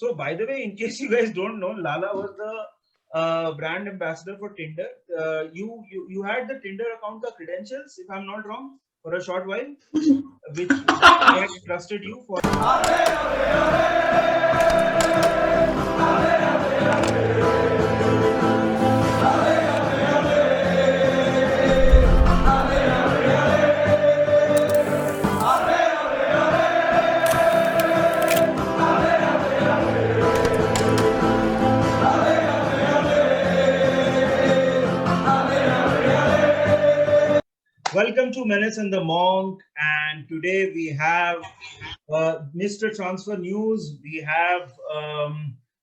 So, by the way, in case you guys don't know, Lala was the brand ambassador for Tinder. You had the Tinder account, the credentials, if I'm not wrong, for a short while, which I had trusted you for. Welcome to Menace and the Monk, and today we have Mr. Transfer News. We have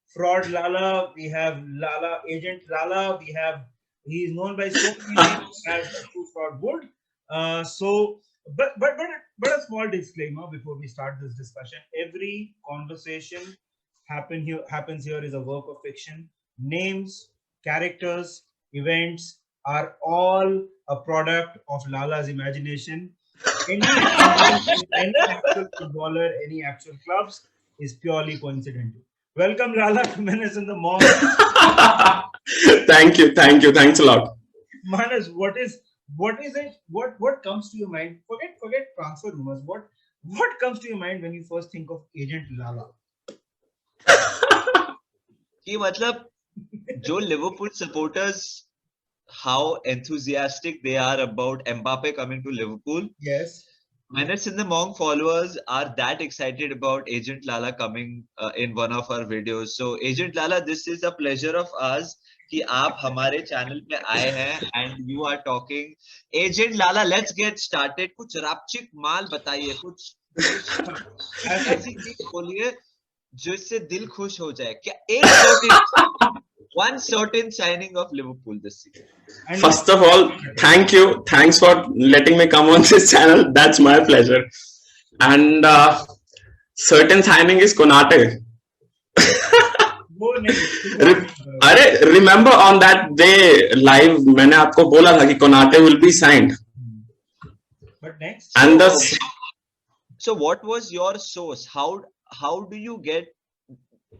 Fraud Lala. We have Lala Agent Lala. He is known by so many names as True Fraud Wood. But a small disclaimer before we start this discussion: every conversation happens here is a work of fiction. Names, characters, events are all a product of Lala's imagination. Any actual footballer, any actual clubs is purely coincidental. Welcome, Lala, to Menace in the Monk. Thank you, thanks a lot. Manas, what is it? What comes to your mind? Forget transfer rumors. What comes to your mind when you first think of Agent Lala? कि मतलब जो Liverpool supporters, how enthusiastic they are about Mbappe coming to Liverpool. Yes. Menace in the Monk followers are that excited about Agent Lala coming in one of our videos. So Agent Lala, this is a pleasure of us कि आप हमारे channel पे आए हैं and you are talking. Agent Lala, let's get started. कुछ रापचिक माल बताइए, कुछ ऐसी चीज बोलिए जिससे दिल खुश हो जाए. क्या एक one certain signing of Liverpool this season. First of all, thanks for letting me come on this channel. That's my pleasure. And certain signing is Konate. अरे remember on that day live मैंने आपको बोला था कि Konate will be signed. But next. And so what was your source? How do you get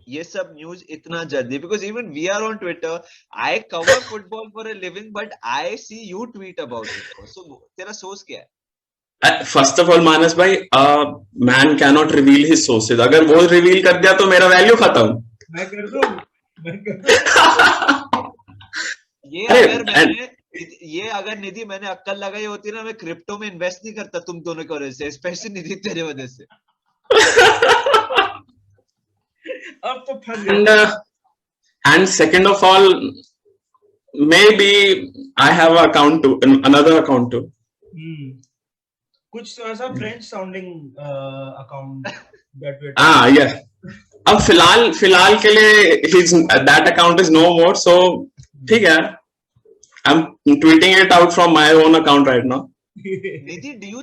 ये सब news इतना जल्दी? Because even we are on Twitter, I cover football for a living, but I see you tweet about it. So तेरा source क्या है? First of all, Manas भाई, man cannot reveal his sources. अगर वो reveal कर दिया तो मेरा value खत्म. मैं कर दूँ. ये अगर निधि मैंने अक्कल लगाई होती ना, मैं क्रिप्टो में इन्वेस्ट नहीं करता तुम दोनों की वजह से, स्पेशली निधि तेरे वजह से. And second of all, maybe I have another account too. कुछ ऐसा French sounding account that we. Yeah. अब फिलहाल के लिए that account is no more, so ठीक है. I'm tweeting it out from my own account right now. Nidhi, do you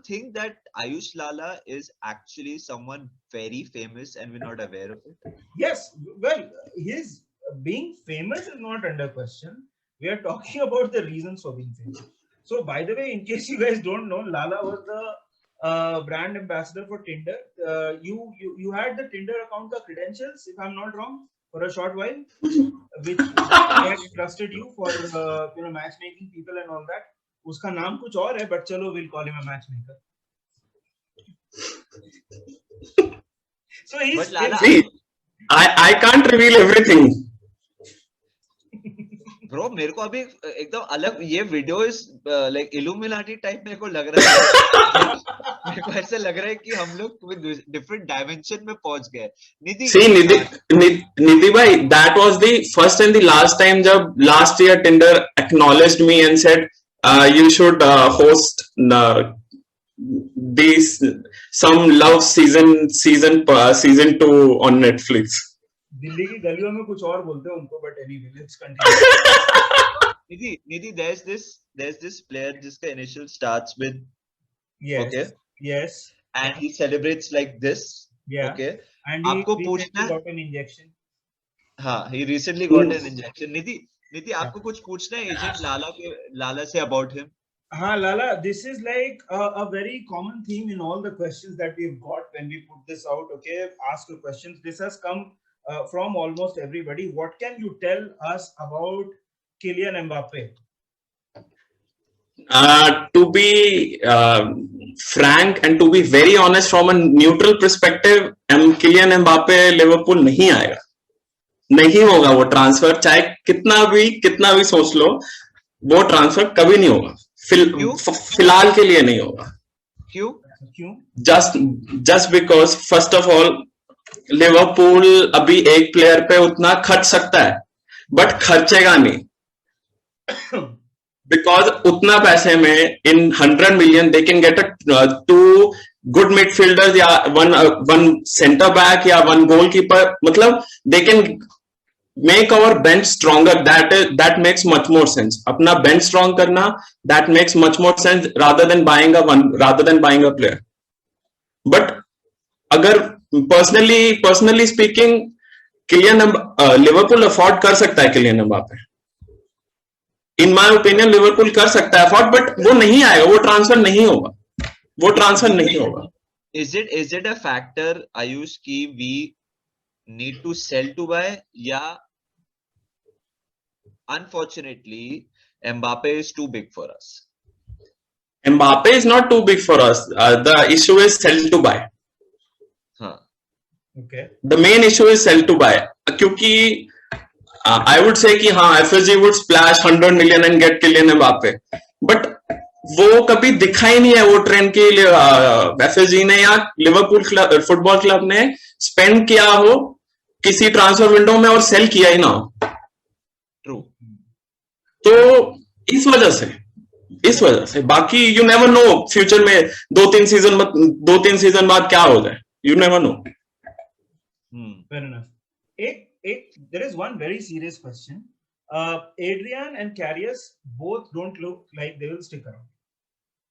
think that Ayush Lala is actually someone very famous and we're not aware of it? Yes, well, his being famous is not under question. We are talking about the reasons for being famous. So, by the way, in case you guys don't know, Lala was the brand ambassador for Tinder. You had the Tinder account, the credentials, if I'm not wrong, for a short while, which I had trusted you for matchmaking people and all that. उसका नाम कुछ और है, but चलो we'll call him a matchmaker. So he's. See, I can't reveal everything. Bro, मेरे को अभी एकदम अलग ये वीडियो इस like इल्यूमिनाटी टाइप मेरे को लग रहा है. मेरे को ऐसा लग रहा है कि हम लोग डिफरेंट डायमेंशन में पहुंच गए. निधि भाई, that was the first and the last time जब last year Tinder acknowledged me and said you should host some love season 2 on Netflix. Delhi की गलियों में कुछ और बोलते हैं उनको, but anyway, let's continue. Nidhi, there's this player जिसका initial starts with yes, okay, yes, and he celebrates like this, yeah, okay, and आपको पूछना got an injection. हाँ, he recently got an injection. निधि आपको कुछ पूछना है एजेंट लाला से about him? Lala, this is like a very common theme in all the questions that we've got when we put this out. Okay, ask your questions. This has come from almost everybody. What can you tell us about Kylian Mbappe? To be frank and to be very honest, from a neutral perspective, Kylian Mbappe Liverpool नहीं आएगा, नहीं होगा वो transfer, चाहे कितना भी सोच लो, वो ट्रांसफर कभी नहीं होगा, फिलहाल के लिए नहीं होगा. क्यों? Just because first of all Liverpool अभी एक प्लेयर पे उतना खर्च सकता है, बट खर्चेगा नहीं, because उतना पैसे में in 100 million they can get two good midfielders या one center back या one goalkeeper. मतलब they can make our bench stronger. That makes much more sense. अपना bench strong करना, that makes much more sense rather than buying a player. But अगर personally speaking, Liverpool afford कर सकता है Kylian Mbappe. In my opinion Liverpool कर सकता है afford, but वो नहीं आएगा, वो ट्रांसफर नहीं होगा. Is it a factor, Ayush, कि we need to sell to buy, या unfortunately Mbappe is too big for us? Mbappe is not too big for us. The issue is sell to buy. Okay. The main issue is sell to buy. क्योंकि I would say कि हाँ FSG would splash 100 million and get Kylian Mbappe, but वो कभी दिखा ही नहीं है वो trend के लिए FSG ने या लिवरपूल फुटबॉल क्लब ने स्पेंड किया हो किसी ट्रांसफर विंडो में और सेल किया ही ना हो. ट्रू. तो इस वजह से बाकी यू नेवर नो फ्यूचर में 2-3 सीजन बाद क्या हो जाए, you never know. Fair enough. There is one very serious question. Adrian and Karius both don't look like they will stick around.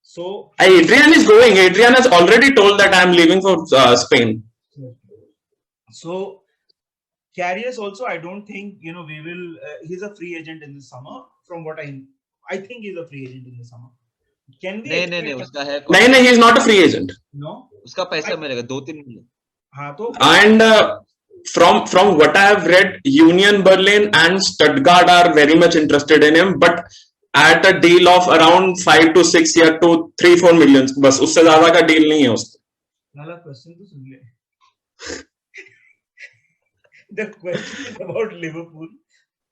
So Adrian is going. Adrian has already told that I am leaving for Spain. So Karius also, I don't think we will. He's a free agent in the summer. From what I think he's a free agent in the summer. Can we? नहीं उसका है. नहीं, he is not a free agent. No. उसका पैसा मिलेगा 2-3 million. हाँ तो. And from what I have read, Union Berlin and Stuttgart are very much interested in him, but at a deal of around 5 to 6 या to 3-4 million. बस उससे ज्यादा का डील नहीं है उसका. नाला क्वेश्चन तो सुन ले. The question is about Liverpool.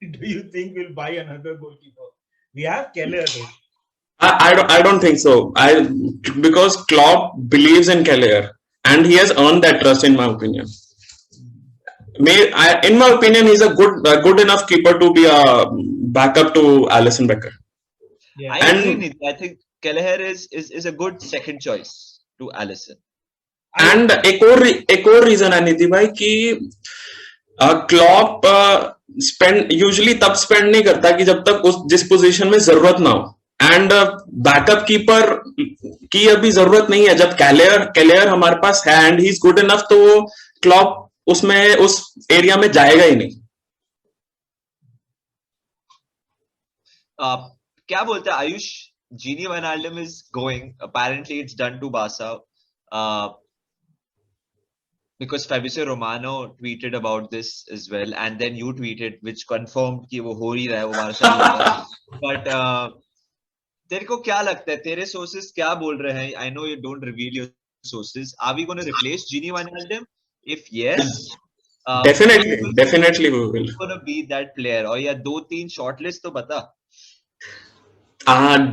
Do you think we'll buy another goalkeeper? We have Keller. I don't think so. Because Klopp believes in Keller and he has earned that trust, in my opinion. In my opinion, he's a good enough keeper to be a backup to Alisson Becker. Yeah. I agree. I think Kelleher is a good second choice to Alisson. And एक और reason है निधि भाई कि Klopp usually तब spend नहीं करता कि जब तक जिस position में जरूरत ना हो. And backup keeper की अभी जरूरत नहीं है. जब Kelleher हमारे पास है and he's good enough, तो Klopp उस एरिया में जाएगा ही नहीं. क्या बोलते हैं Ayush? Gini Wijnaldum is going. Apparently it's done to Barca. Because Fabrizio Romano tweeted about this as well, and then you tweeted, which confirmed कि वो हो ही रहा है, वो Barca. But तेरे को क्या लगता है? तेरे sources क्या बोल रहे हैं? I know you don't reveal your sources. Are we going to replace Gini Wijnaldum? If yes, definitely we will. Going to be that player. और या 2-3 shortlist तो बता.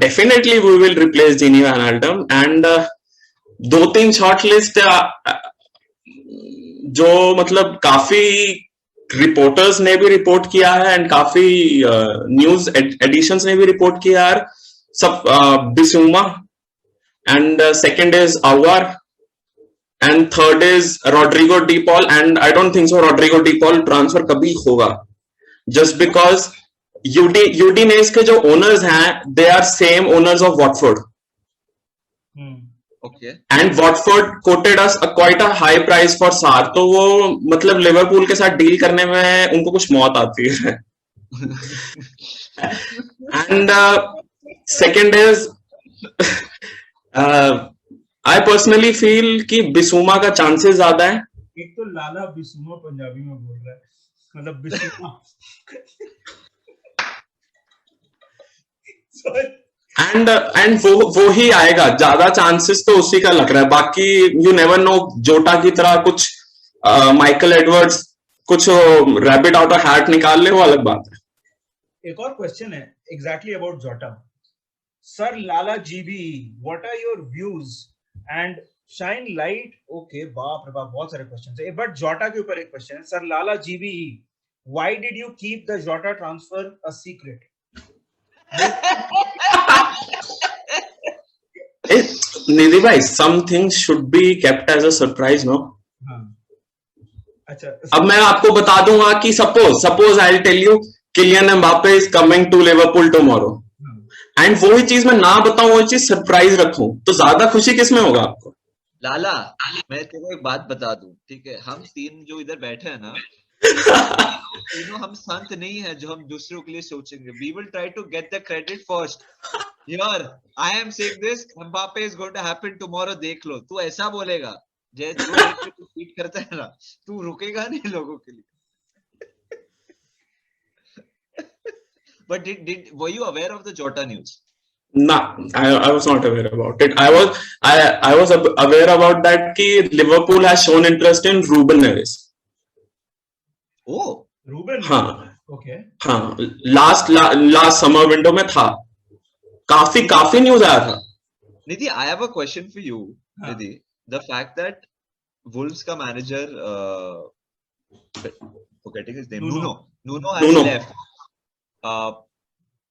Definitely we will replace Gini Wijnaldum and 2-3 shortlist जो मतलब काफी reporters ने भी report किया है एंड काफी न्यूज एडिशंस ने भी रिपोर्ट किया है. सब बिसुमा and second is our and third is Rodrigo De Paul, and I don't think so Rodrigo De Paul transfer कभी होगा, just because Udinese के जो owners हैं they are same owners of Watford. Okay. And Watford quoted us quite a high price for Sarr, तो वो मतलब Liverpool के साथ डील करने में उनको कुछ मौत आती है. And second is I personally feel कि बिसूमा का chances ज्यादा है. एक तो लाला बिसूमा पंजाबी में बोल रहा है, मतलब बिसूमा. Sorry. एंड वो ही आएगा, ज्यादा चांसेस तो उसी का लग रहा है. बाकी यू नेवर नो, जोटा की तरह कुछ माइकल एडवर्ड्स कुछ रैबिट आउट ऑफ हैट निकाल ले, वो अलग बात है. एक और क्वेश्चन है एग्जैक्टली अबाउट जोटा. सर लाला जीबी, what are your views and shine light. Okay, बाप रे बाप, बहुत सारे क्वेश्चन है, बट जोटा के ऊपर एक क्वेश्चन है. सर लाला GB, why did you keep the जोटा ट्रांसफर अ सीक्रेट? निधि भाई, some things should be kept as a surprise, no? अच्छा, अब मैं आपको बता दूंगा कि suppose I will tell you Kylian Mbappe is coming to Liverpool tomorrow, and वही चीज मैं ना बताऊं, वही चीज सरप्राइज रखूं, तो ज्यादा खुशी किसमें होगा आपको? लाला, मैं तेरे को एक बात बता दूं, ठीक है? हम तीन जो इधर बैठे हैं ना, तीनों हम संत नहीं है जो हम दूसरों के लिए सोचेंगे. We will try to get the credit first. Here, I am saying this. Mbappe is going to happen tomorrow. देख लो. तू ऐसा बोलेगा, जैसे जो एक पे ट्वीट करता है ना, तू रुकेगा नहीं लोगों के लिए. But were you aware of the Jota news? No, I was not aware about it. I was aware about that कि Liverpool has shown interest in Ruben Neves. Oh, Ruben. हाँ. Okay. हाँ, लास्ट समर विंडो में था. काफी news आया था. Nidhi, I have a question for you. Nidhi, the fact that Wolves का manager, forgetting his name, Nuno has left.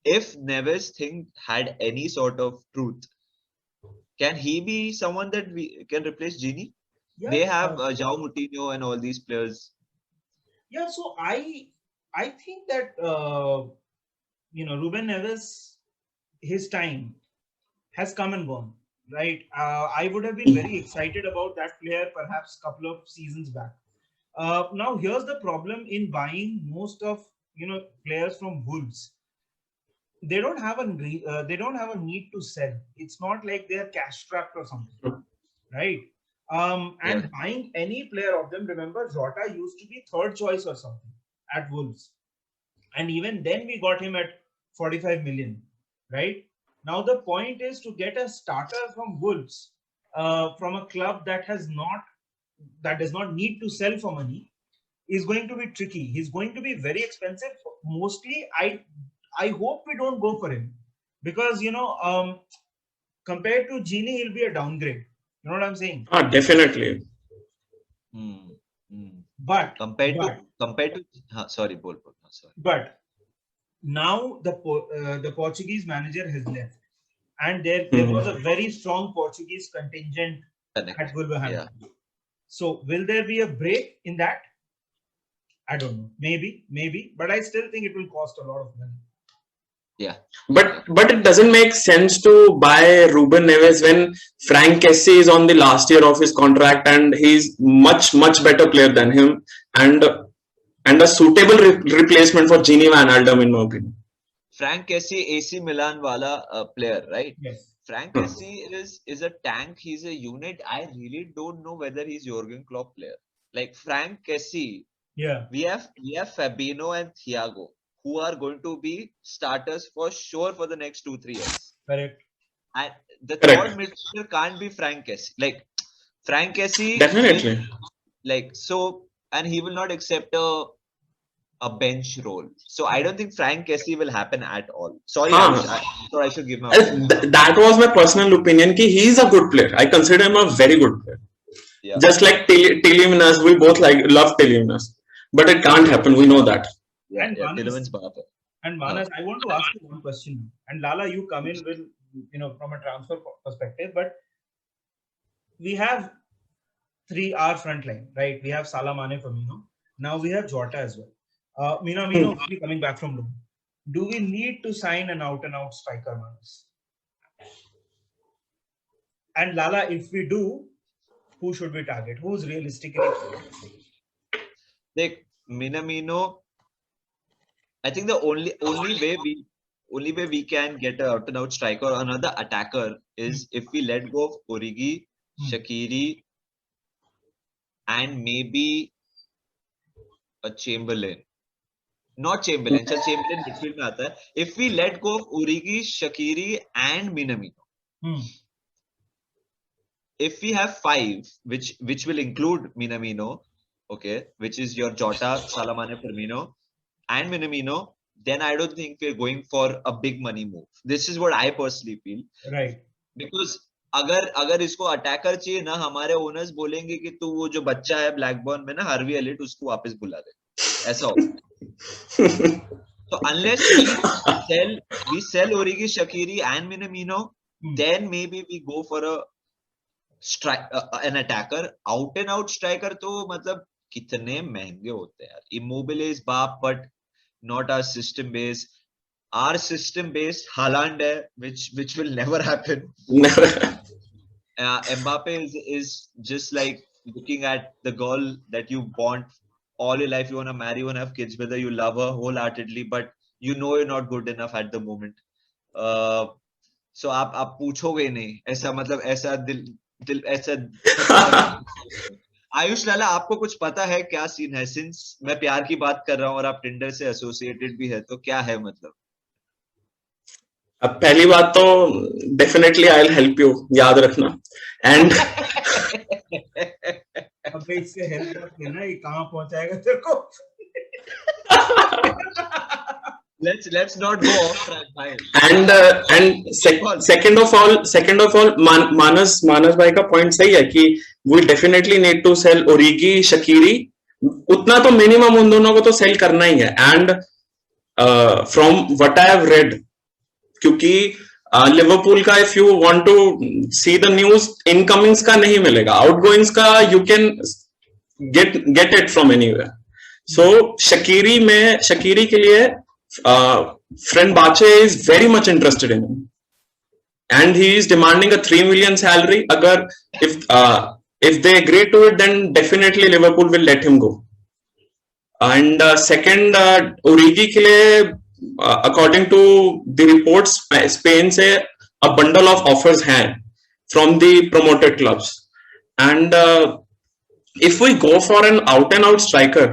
If Neves thing had any sort of truth, can he be someone that we can replace Gini? Yeah, they have João Moutinho and all these players. Yeah, so I think that Ruben Neves, his time has come and gone, right? I would have been very excited about that player perhaps a couple of seasons back. Now here's the problem in buying most of players from Wolves. They don't have a need to sell. It's not like they are cash strapped or something, right? And buying any player of them, remember Jota used to be third choice or something at Wolves, and even then we got him at 45 million, right? Now the point is to get a starter from Wolves, from a club that does not need to sell for money, is going to be tricky. He's going to be very expensive. Mostly, I hope we don't go for him, because compared to Gini, he'll be a downgrade. You know what I'm saying? Definitely. But compared to sorry, bol. Sorry. But now the Portuguese manager has left, and there was a very strong Portuguese contingent at Wolverhampton. Yeah. So will there be a break in that? I don't know. Maybe, but I still think it will cost a lot of money. Yeah, but it doesn't make sense to buy Ruben Neves when Frank Kessie is on the last year of his contract and he's much better player than him, and a suitable replacement for Gini Wijnaldum in my opinion. Frank Kessie, AC Milan wala player, right? Yes. Frank Kessie is a tank. He's a unit. I really don't know whether he's Jurgen Klopp player. Like Frank Kessie. Yeah. We have Fabinho and Thiago, who are going to be starters for sure for the next 2-3 years. Correct. And the third midfielder can't be Frank Kessie. Like Frank Kessie, definitely. And he will not accept a bench role. So I don't think Frank Kessie will happen at all. Sorry, I should give my opinion. That was my personal opinion. Ki he is a good player. I consider him a very good player. Yeah. Just like Tielemans, we both love Tielemans, but it can't happen. We know that. Yeah, and Manas, I want to ask you one question. And Lala, you come in with, from a transfer perspective, but we have our front line, right? We have Salah, Mane, Firmino. Now we have Jota as well. Minamino will be coming back from loan. Do we need to sign an out-and-out striker, Manas? And Lala, if we do, who should we target? Who's realistically? Like Minamino, I think the only way only way we can get a out and out striker or another attacker is if we let go of Origi, Shaqiri, and maybe a Chamberlain. Not Chamberlain. चल Chamberlain midfield में आता है. If we let go of Origi, Shaqiri, and Minamino. If we have 5, which will include Minamino, okay, which is your Jota, Salah, Mane, Firmino, and Minamino, then I don't think we're going for a big money move. This is what I personally feel. Right. Because अगर इसको attacker चाहिए ना, हमारे owners बोलेंगे कि तू वो जो बच्चा है ब्लैकबर्न में ना हार्वी एलिट, उसको वापस बुला दे, ऐसा हो. So unless we sell Origi, Shaqiri, and Minamino, then maybe we go for an attacker. Out and out striker तो मतलब कितने महंगे होते हैं यार. Immobile is बाप, but not our system base. Our system base Haaland है, which will never happen. Mbappe is just like looking at the girl that you want all your life. You want to marry, you want to have kids, whether you love her wholeheartedly, but you know you're not good enough at the moment. So आप पूछोगे नहीं, ऐसा मतलब ऐसा दिल ऐसा. आयुष लाला, आपको कुछ पता है क्या सीन है? सिंस मैं प्यार की बात कर रहा हूँ और आप टिंडर से एसोसिएटेड भी है, तो क्या है मतलब? अब पहली बात तो definitely I will help you, याद रखना. एंड अब इससे हेल्प रख लेना, ये कहाँ पहुंचाएगा तेरे को. Let's not go off track. Second of all, मानस भाई का पॉइंट सही है कि we definitely need to sell Origi, Shaqiri. उतना तो मिनिमम उन दोनों को तो सेल करना ही है. And from what I have read, क्योंकि लिवरपूल का if you want to see the news, incomings का नहीं मिलेगा, आउटगोइंग्स का you can get it from anywhere. So शकीरी के लिए friend Bache is very much interested in him, and he is demanding a 3 million salary. Agar if they agree to it, then definitely Liverpool will let him go. And second, Origi के लिए according to the reports, Spain से a bundle of offers हैं from the promoted clubs. And if we go for an out and out striker,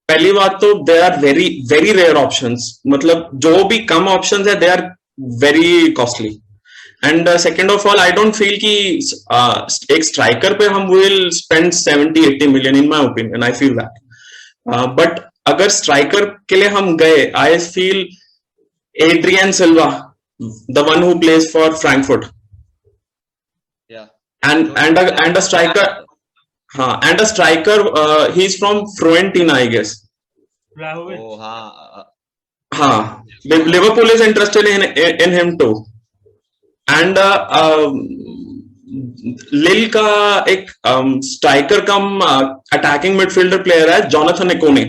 पहली बात तो they are very very rare options. मतलब जो भी कम ऑप्शंस है, they are very costly. And second of all, I don't feel कि एक स्ट्राइकर पे हम will spend 70-80 million, in my opinion. I feel that. But अगर स्ट्राइकर के लिए हम गए, I feel Adrian Silva, the one who plays for Frankfurt, and a striker. and a striker, he's from Fiorentina, I guess. Liverpool is interested in him too. And Lille का एक striker कम attacking midfielder player है, Jonathan इकोने.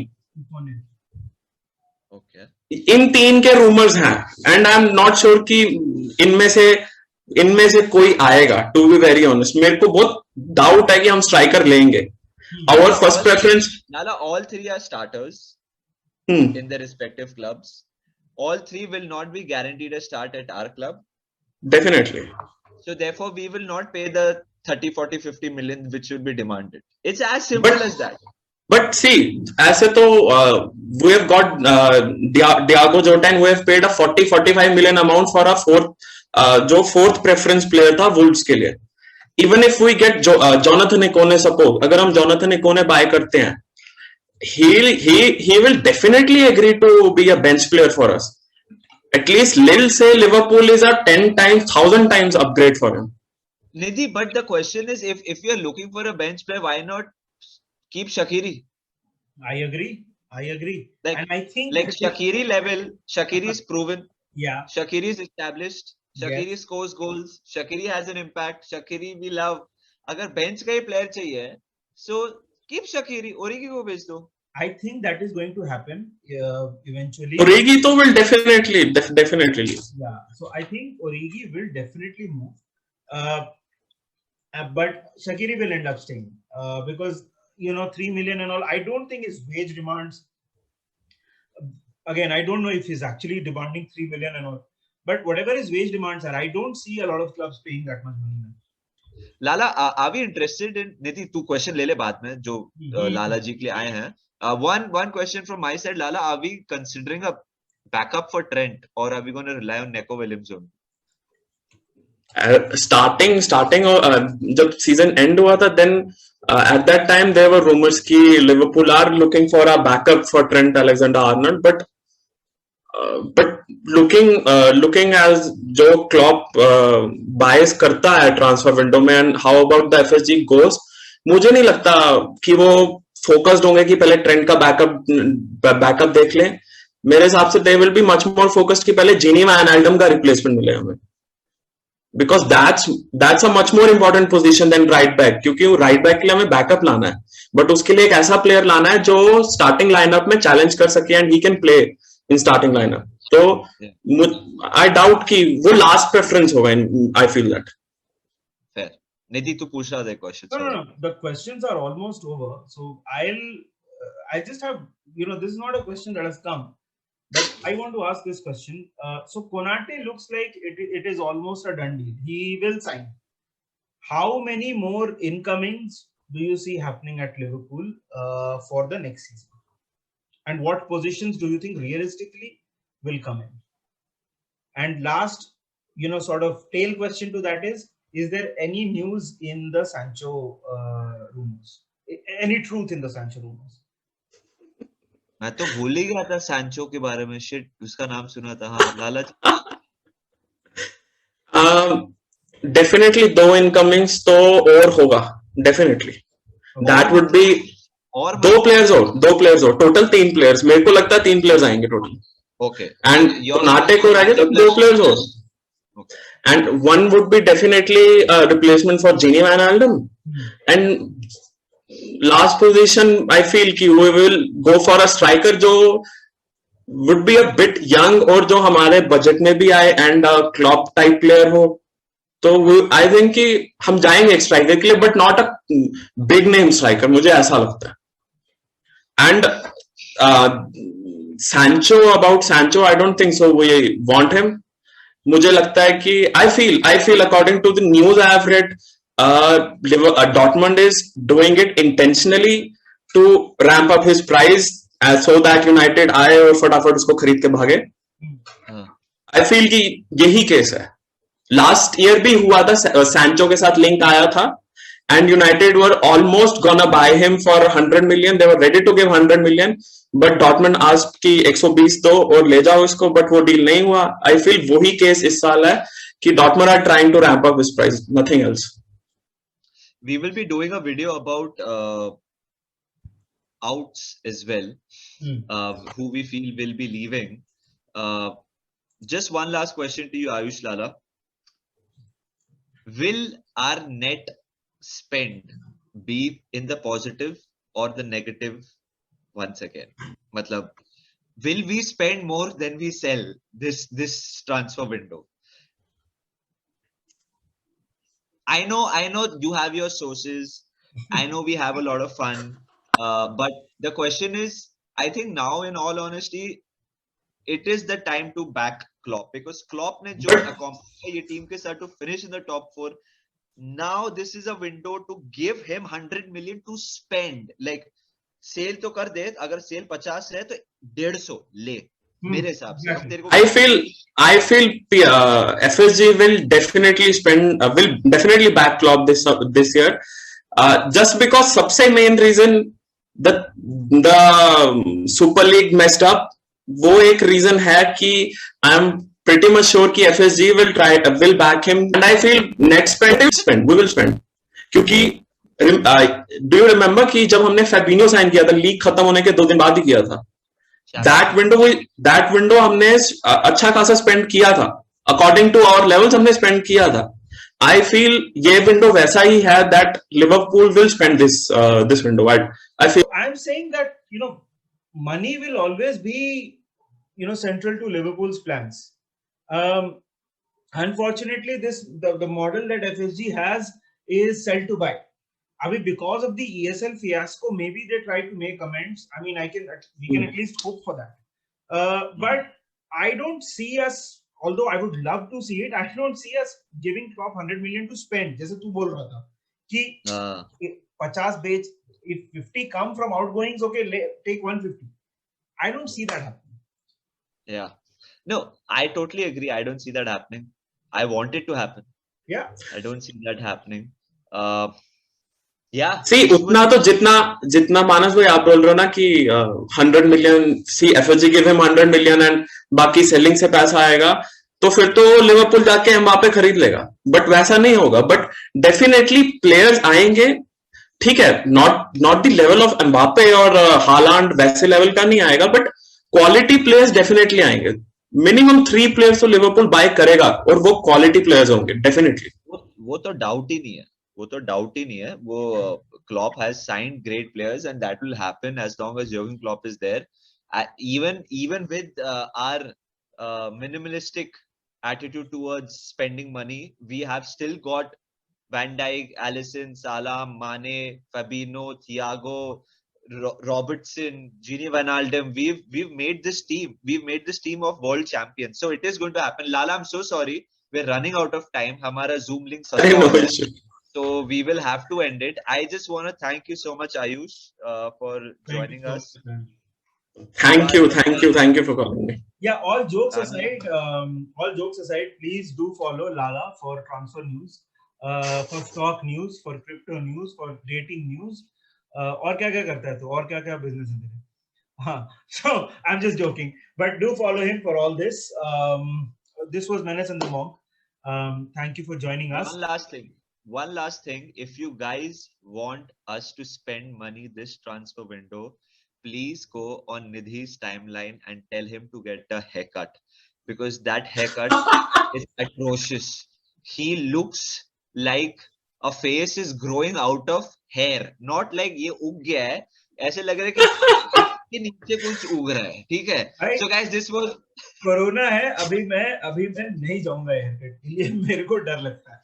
इन 3 के rumours हैं, and I am not sure कि इनमें से कोई आएगा. टू बी वेरी ऑनेस्ट, मेरे को बहुत डाउट है कि हम स्ट्राइकर लेंगे. Our first preference. Nala, all 3 are starters in their respective clubs. All 3 will not be guaranteed a start at our club. Definitely. So therefore, we will not pay the 30, 40, 50 million which will be demanded. It's as simple as that. But see, ऐसे तो we have got Diogo Jota, and we have paid a 40-45 million amount for a जो fourth preference player था Wolves के लिए. Even if we get Jonathan Ikone, suppose अगर हम Jonathan Ikone buy करते हैं, he will definitely agree to be a bench player for us. At least Lille say Liverpool is a 10 times, 1000 times upgrade for him. Nidhi, but the question is, if you are looking for a bench player, why not keep Shaqiri? I agree. Like, and I think like Shaqiri level, Shaqiri is proven. Yeah. Shaqiri is established. Shaqiri scores goals. Shaqiri has an impact. Shaqiri we love. अगर bench का ही player चाहिए, so keep Shaqiri. Origi को भेज दो. I think that is going to happen eventually. Origi तो will definitely. Yeah. So I think Origi will definitely move. But Shaqiri will end up staying because 3 million and all. I don't think his wage demands. again, I don't know if he's actually demanding 3 million and all, but whatever his wage demands are, I don't see a lot of clubs paying that much money. Lala, are we interested in Niti? तू question ले ले बाद में जो लाला जी के लिए आए हैं. One question from my side, Lala. Are we considering a backup for Trent, or are we going to rely on Neco Williams only? Starting जब season end हुआ था, then at that time there were rumors कि Liverpool are looking for a backup for Trent Alexander-Arnold, but looking as जो Klopp bias करता है transfer window में, and how about the FSG goes, मुझे नहीं लगता कि वो focused होंगे कि पहले Trent का backup देख लें. मेरे हिसाब से they will be much more focused कि पहले Gini Wijnaldum का replacement मिले हमें, because that's a much more important position than right back, क्योंकि right back के लिए हमें backup लाना है, but उसके लिए एक ऐसा player लाना है जो starting lineup में challenge कर सके and he can play in starting lineup. So I doubt कि वो last preference होगा. I feel that. Fair. Nidhi, तू पूछ रहा था question. No. The questions are almost over. So I just have, this is not a question that has come, but I want to ask this question. So Konate looks like it is almost a done deal. He will sign. How many more incomings do you see happening at Liverpool for the next season? And what positions do you think realistically will come in? And last, sort of tail question to that is there any news in the Sancho rumors? Any truth in the Sancho rumors? मैं तो भूल ही गया था Sancho के बारे में. Shit, उसका नाम सुना था. हाँ, लाला जी. Definitely 2 incomings तो और होगा. Definitely. That would be और 2 players और total 3 players. मेरे को लगता है 3 players आएंगे total. Okay. And Konate को रहेंगे तो 2 players और. Okay. And one would be definitely a replacement for Gini Wijnaldum. And last position, I feel कि we will go for a striker जो would be a bit young और जो हमारे budget में भी आए and a Klopp type player हो. तो I think कि हम जाएंगे एक striker के लिए, but not a big name striker. मुझे ऐसा लगता है. And about Sancho, I don't think so. We want him. मुझे लगता है कि I feel according to the news I have read, Dortmund is doing it intentionally to ramp up his price so that United आए और फटाफट उसको खरीद के भागे. I feel कि यही केस है. Last year भी हुआ था, Sancho के साथ लिंक आया था, and United were almost gonna buy him for 100 million. They were ready to give 100 million, but Dortmund asked कि 120 दो और ले जाओ इसको, but वो डील नहीं हुआ. I feel वही केस इस साल है कि Dortmund are trying to ramp up his price, nothing else. We will be doing a video about outs as well, who we feel will be leaving. Just one last question to you, Ayush, Lala. Will our net spend be in the positive or the negative once again? Matlab, will we spend more than we sell this transfer window? I know you have your sources. I know we have a lot of fun. But the question is, I think now, in all honesty, it is the time to back Klopp, because Klopp ने जो accomplished ये team के साथ to finish in the top 4. Now this is a window to give him 100 million to spend. Like sale तो कर दे, अगर sale 50 है तो 150 ले. मेरे हिसाब से. I feel FSG will definitely back Klopp this year. Just because सबसे main reason the Super League messed up, वो एक reason है कि I am pretty much sure कि FSG will back him, and I feel next we will spend. क्योंकि do you remember कि जब हमने Fabinho sign किया था, लीग खत्म होने के 2 दिन बाद ही किया था. That window हमने अच्छा खासा spend किया था. According to our levels हमने spend किया था. I feel ये window वैसा ही है that Liverpool will spend this window. I feel. I'm saying that money will always be central to Liverpool's plans. Unfortunately, the model that FSG has is sell to buy. I mean, because of the ESL fiasco, maybe they try to make amends. I mean, we can at least hope for that. But I don't see us, although I would love to see it, I don't see us giving Klopp 100 million to spend. जैसे तू बोल रहा था कि 50 बेच, if 50 come from outgoings, okay, take 150. I don't see that happening. Yeah. No, I totally agree. I don't see that happening. I want it to happen. Yeah. I don't see that happening. Yeah. सी उतना तो जितना मानस भाई आप बोल रहे हो ना कि 100 million, see FSG give him 100 million and बाकी सेलिंग से पैसा आएगा, तो फिर तो लिवरपूल जाके एम्बापे खरीद लेगा. बट वैसा नहीं होगा. बट डेफिनेटली प्लेयर्स आएंगे, ठीक है, not the level of Mbappe और हालांड, वैसे लेवल का नहीं आएगा, बट क्वालिटी प्लेयर्स डेफिनेटली आएंगे. मिनिमम 3 प्लेयर्स तो लिवरपूल बाय करेगा और वो क्वालिटी प्लेयर्स होंगे डेफिनेटली. वो तो डाउट ही नहीं है. वो तो डाउट ही नहीं है. वो Klopp has signed great players and that will happen as long as Jurgen Klopp is there. Even with our minimalistic attitude towards spending money, we have still got Van Dijk, Alisson, Salah, Mane, Fabinho, Thiago, Robertson, Gini Wijnaldum. We've made this team. We've made this team of world champions. So it is going to happen. Lala, I'm so sorry. We're running out of time. Hamara Zoom link. So we will have to end it. I just want to thank you so much, Ayush, for joining us. Thank you for calling me. Yeah, all jokes aside, please do follow Lala for transfer news, for stock news, for crypto news, for dating news. और क्या क्या करता है तो, और क्या क्या business है तेरे? हाँ, so I'm just joking, but do follow him for all this. This was Menace and the Monk. Thank you for joining us. One last thing, if you guys want us to spend money this transfer window, please go on Nidhi's timeline and tell him to get a haircut, because that haircut is atrocious. He looks like a face is growing out of hair, not like ये उग गया है, ऐसे लग रहा है कि नीचे कुछ उग रहा है. ठीक है. So guys, this was corona है, अभी मैं नहीं जाऊंगा हेयरकट के लिए, मेरे को डर लगता है.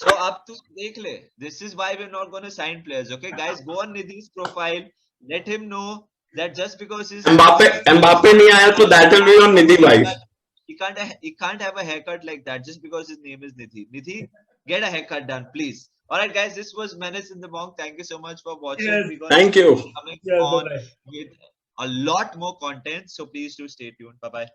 So अब तू देख ले. This is why we're not going to sign players. Okay, guys, go on Nidhi's profile. Let him know that just because he's Mbappe नहीं आया तो that will be on Nidhi bhai. He can't have a haircut like that just because his name is Nidhi. Nidhi, get a haircut done, please. All right, guys, this was Menace in the Monk. Thank you so much for watching. Yes. Thank you. Coming on with a lot more content, so please do stay tuned. Bye bye.